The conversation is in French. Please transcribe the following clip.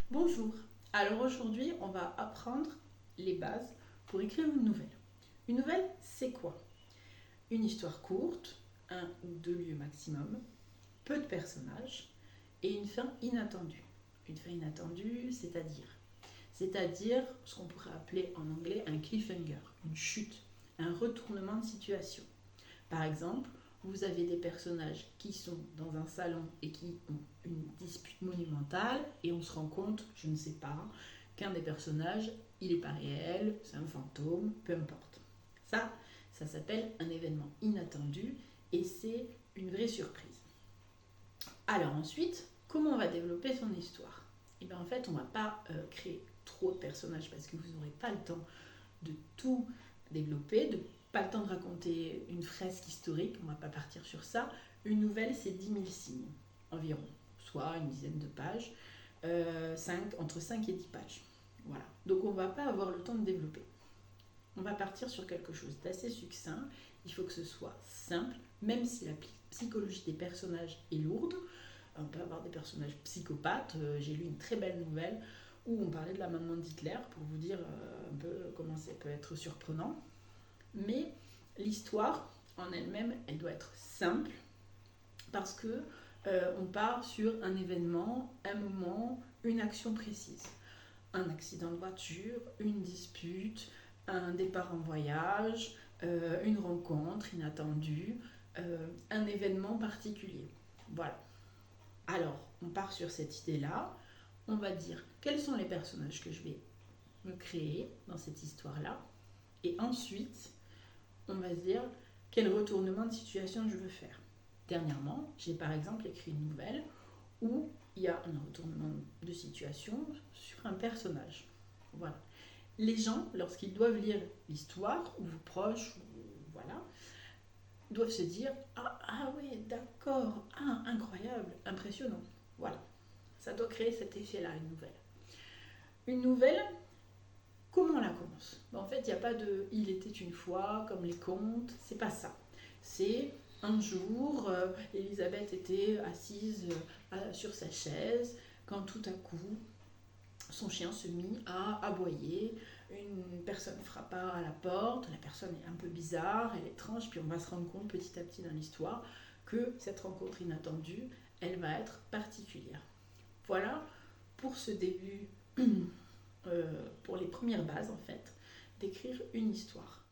Bonjour, alors aujourd'hui on va apprendre les bases pour écrire une nouvelle. Une nouvelle, c'est quoi? Une histoire courte, un ou deux lieux maximum, peu de personnages et une fin inattendue. Une fin inattendue, c'est-à-dire ce qu'on pourrait appeler en anglais un cliffhanger, une chute, un retournement de situation. Par exemple, vous avez des personnages qui sont dans un salon et qui ont une dispute monumentale et on se rend compte, je ne sais pas, qu'un des personnages, il n'est pas réel, c'est un fantôme, peu importe. Ça s'appelle un événement inattendu et c'est une vraie surprise. Alors ensuite, comment on va développer son histoire? Et bien en fait, on ne va pas créer trop de personnages parce que vous n'aurez pas le temps de tout développer, de pas le temps de raconter une fresque historique, on ne va pas partir sur ça. Une nouvelle, c'est 10 000 signes environ, soit une dizaine de pages, entre 5 et 10 pages. Voilà. Donc on ne va pas avoir le temps de développer. On va partir sur quelque chose d'assez succinct. Il faut que ce soit simple, même si la psychologie des personnages est lourde. On peut avoir des personnages psychopathes. J'ai lu une très belle nouvelle où on parlait de la maman d'Hitler pour vous dire un peu comment ça peut être surprenant. Mais l'histoire en elle-même, elle doit être simple parce que on part sur un événement, un moment, une action précise. Un accident de voiture, une dispute, un départ en voyage, une rencontre inattendue, un événement particulier. Voilà. Alors, on part sur cette idée-là. On va dire quels sont les personnages que je vais me créer dans cette histoire-là. Et ensuite, on va se dire quel retournement de situation je veux faire. Dernièrement, j'ai par exemple écrit une nouvelle où il y a un retournement de situation sur un personnage. Voilà. Les gens, lorsqu'ils doivent lire l'histoire, ou vos proches, voilà, doivent se dire ah ouais, d'accord, ah, incroyable, impressionnant. Voilà. Ça doit créer cet effet-là, une nouvelle. Une nouvelle, comment on la commence? En fait, il n'y a pas de il était une fois, comme les contes, c'est pas ça. C'est un jour, Elisabeth était assise sur sa chaise quand tout à coup son chien se mit à aboyer, une personne frappa à la porte, la personne est un peu bizarre, elle est étrange, puis on va se rendre compte petit à petit dans l'histoire que cette rencontre inattendue, elle va être particulière. Voilà pour ce début, pour les premières bases en fait, d'écrire une histoire.